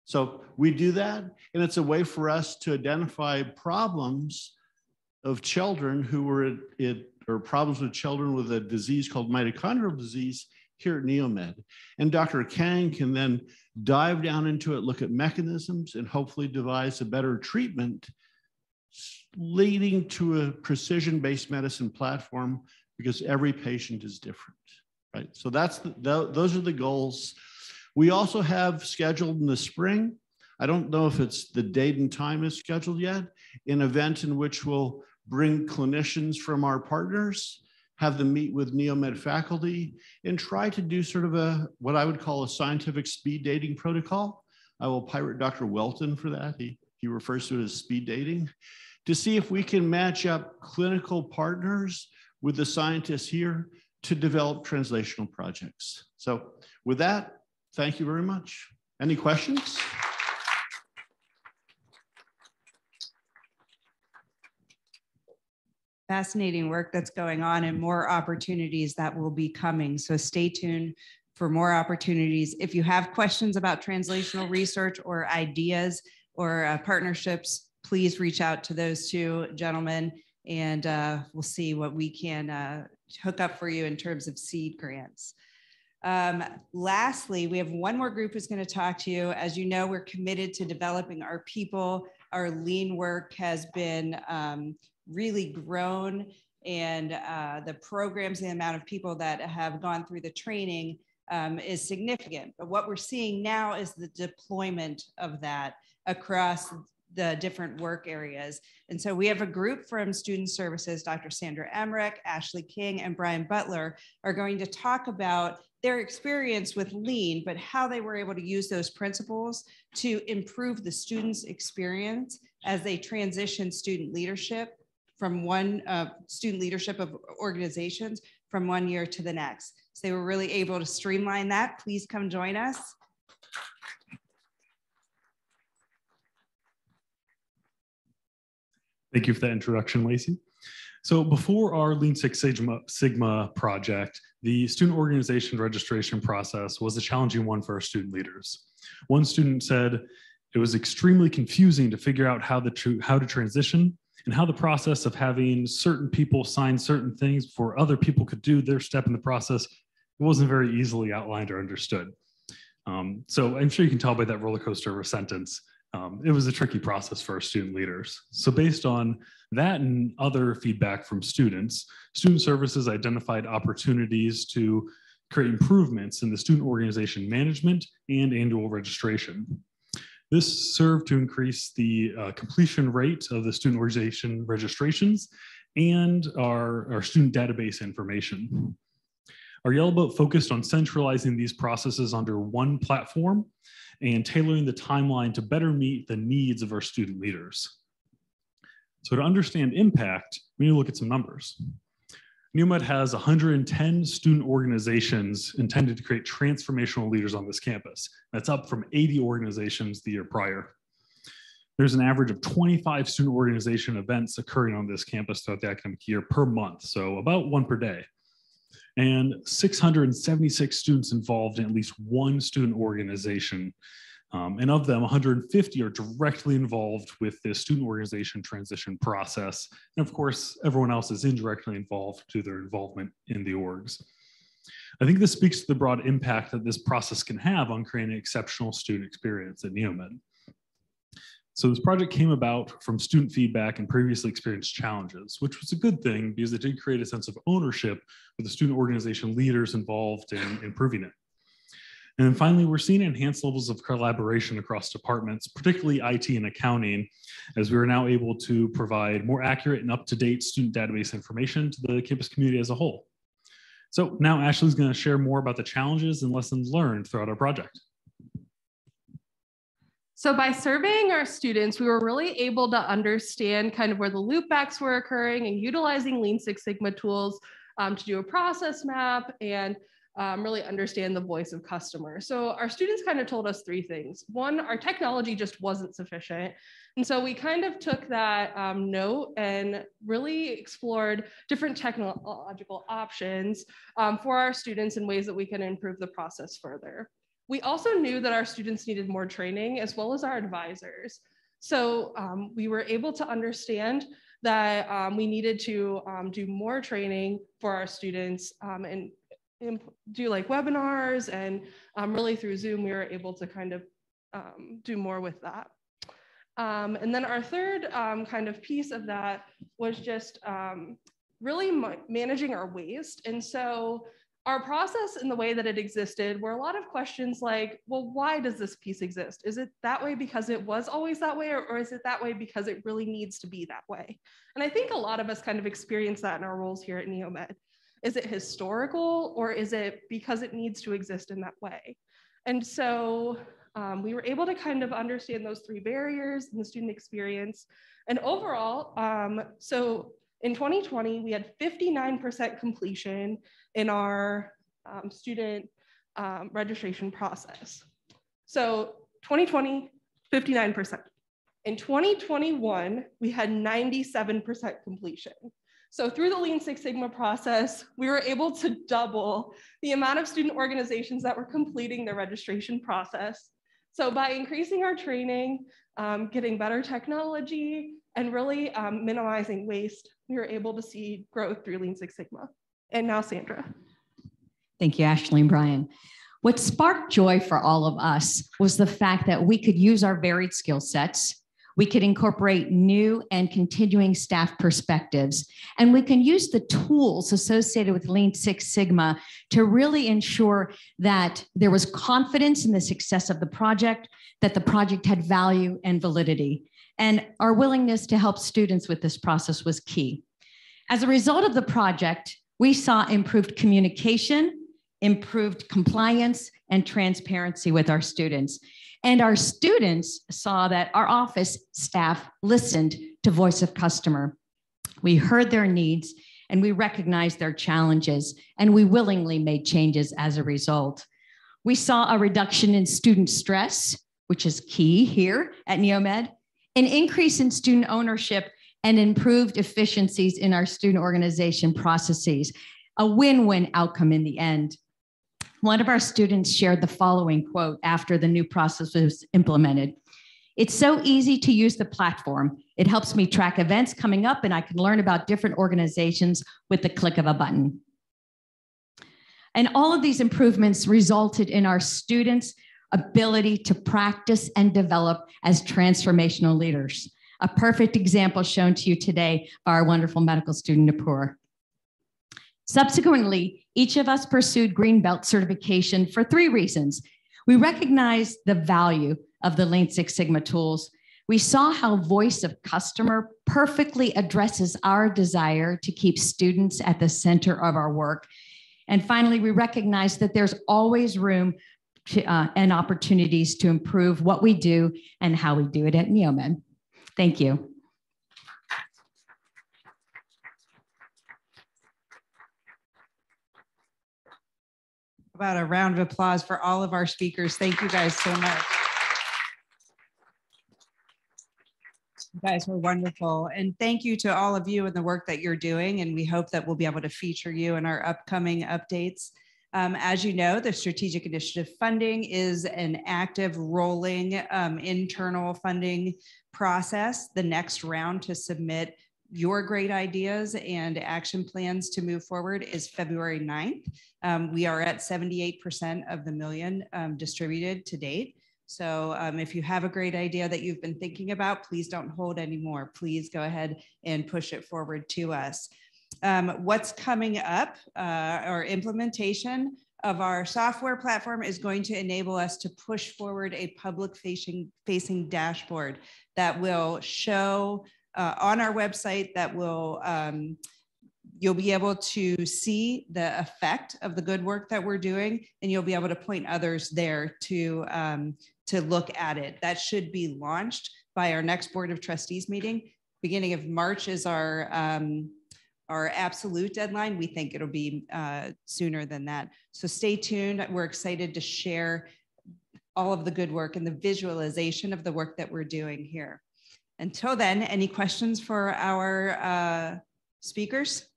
[SPEAKER 8] So we do that, and it's a way for us to identify problems of children who were or problems with children with a disease called mitochondrial disease here at Neomed. And Dr. Kang can then dive down into it, look at mechanisms, and hopefully devise a better treatment leading to a precision-based medicine platform, because every patient is different, right? So those are the goals. We also have scheduled in the spring I don't know if it's the date and time is scheduled yet, an event in which we'll bring clinicians from our partners, have them meet with Neomed faculty, and try to do sort of what I would call a scientific speed dating protocol. I will pirate Dr. Welton for that. He refers to it as speed dating, to see if we can match up clinical partners with the scientists here to develop translational projects. So with that, thank you very much. Any questions?
[SPEAKER 3] Fascinating work that's going on and more opportunities that will be coming. So stay tuned for more opportunities. If you have questions about translational research or ideas or partnerships, please reach out to those two gentlemen, and we'll see what we can hook up for you in terms of seed grants. Lastly, we have one more group who's going to talk to you. As you know, we're committed to developing our people. Our lean work has been really grown, and the programs, the amount of people that have gone through the training is significant. But what we're seeing now is the deployment of that across the different work areas. And so we have a group from Student Services, Dr. Sandra Emmerich, Ashley King, and Brian Butler are going to talk about their experience with lean, but how they were able to use those principles to improve the students' experience as they transition student leadership from one student leadership of organizations from one year to the next. So they were really able to streamline that. Please come join us.
[SPEAKER 9] Thank you for that introduction, Lacey. So before our Lean Six Sigma project, the student organization registration process was a challenging one for our student leaders. One student said it was extremely confusing to figure out how to transition, and how the process of having certain people sign certain things before other people could do their step in the process, it wasn't very easily outlined or understood. So I'm sure you can tell by that roller coaster of a sentence, it was a tricky process for our student leaders. So based on that and other feedback from students, Student Services identified opportunities to create improvements in the student organization management and annual registration. This served to increase the completion rate of the student organization registrations and our student database information. Our Yellow Boat focused on centralizing these processes under one platform and tailoring the timeline to better meet the needs of our student leaders. So to understand impact, we need to look at some numbers. Neomed has 110 student organizations intended to create transformational leaders on this campus. That's up from 80 organizations the year prior. There's an average of 25 student organization events occurring on this campus throughout the academic year per month, so about one per day. And 676 students involved in at least one student organization. And of them, 150 are directly involved with the student organization transition process. And of course, everyone else is indirectly involved to their involvement in the orgs. I think this speaks to the broad impact that this process can have on creating an exceptional student experience at Neomed. So this project came about from student feedback and previously experienced challenges, which was a good thing because it did create a sense of ownership with the student organization leaders involved in improving it. And then finally, we're seeing enhanced levels of collaboration across departments, particularly IT and accounting, as we are now able to provide more accurate and up-to-date student database information to the campus community as a whole. So now Ashley's going to share more about the challenges and lessons learned throughout our project.
[SPEAKER 10] So by surveying our students, we were really able to understand kind of where the loopbacks were occurring and utilizing Lean Six Sigma tools to do a process map and really understand the voice of customers. So our students kind of told us three things. One, our technology just wasn't sufficient. And so we kind of took that note and really explored different technological options for our students in ways that we can improve the process further. We also knew that our students needed more training as well as our advisors. So we were able to understand that we needed to do more training for our students and do like webinars, and really through Zoom, we were able to kind of do more with that. And then our third kind of piece of that was just really managing our waste. And so our process and the way that it existed were a lot of questions like, well, why does this piece exist? Is it that way because it was always that way, or is it that way because it really needs to be that way? And I think a lot of us kind of experience that in our roles here at Neomed. Is it historical, or is it because it needs to exist in that way? And so we were able to kind of understand those three barriers in the student experience. And overall, so in 2020, we had 59% completion in our student registration process. So 2020, 59%. In 2021, we had 97% completion. So through the Lean Six Sigma process, we were able to double the amount of student organizations that were completing their registration process. So by increasing our training, getting better technology, and really minimizing waste, we were able to see growth through Lean Six Sigma. And now Sandra.
[SPEAKER 11] Thank you, Ashley and Brian. What sparked joy for all of us was the fact that we could use our varied skill sets, we could incorporate new and continuing staff perspectives, and we can use the tools associated with Lean Six Sigma to really ensure that there was confidence in the success of the project, that the project had value and validity. And our willingness to help students with this process was key. As a result of the project, we saw improved communication, improved compliance, and transparency with our students. And our students saw that our office staff listened to voice of customer. We heard their needs and we recognized their challenges, and we willingly made changes as a result. We saw a reduction in student stress, which is key here at Neomed, an increase in student ownership, and improved efficiencies in our student organization processes, a win-win outcome in the end. One of our students shared the following quote after the new process was implemented. "It's so easy to use the platform. It helps me track events coming up, and I can learn about different organizations with the click of a button." And all of these improvements resulted in our students' ability to practice and develop as transformational leaders. A perfect example shown to you today by our wonderful medical student, Nupur. Subsequently, each of us pursued Green Belt certification for 3 reasons. We recognized the value of the Lean Six Sigma tools. We saw how voice of customer perfectly addresses our desire to keep students at the center of our work. And finally, we recognized that there's always room and opportunities to improve what we do and how we do it at Neomed. Thank you.
[SPEAKER 3] About a round of applause for all of our speakers. Thank you guys so much. You guys were wonderful. And thank you to all of you and the work that you're doing. And we hope that we'll be able to feature you in our upcoming updates. As you know, the strategic initiative funding is an active rolling internal funding process. The next round to submit your great ideas and action plans to move forward is February 9th. We are at 78% of the million distributed to date. So if you have a great idea that you've been thinking about, please don't hold anymore. Please go ahead and push it forward to us. What's coming up, our implementation of our software platform is going to enable us to push forward a public facing dashboard that will show on our website, that will you'll be able to see the effect of the good work that we're doing, and you'll be able to point others there to look at it. That should be launched by our next Board of Trustees meeting. Beginning of March is our absolute deadline. We think it'll be sooner than that. So stay tuned. We're excited to share all of the good work and the visualization of the work that we're doing here. Until then, any questions for our speakers?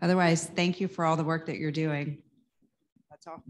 [SPEAKER 3] Otherwise, thank you for all the work that you're doing. That's all.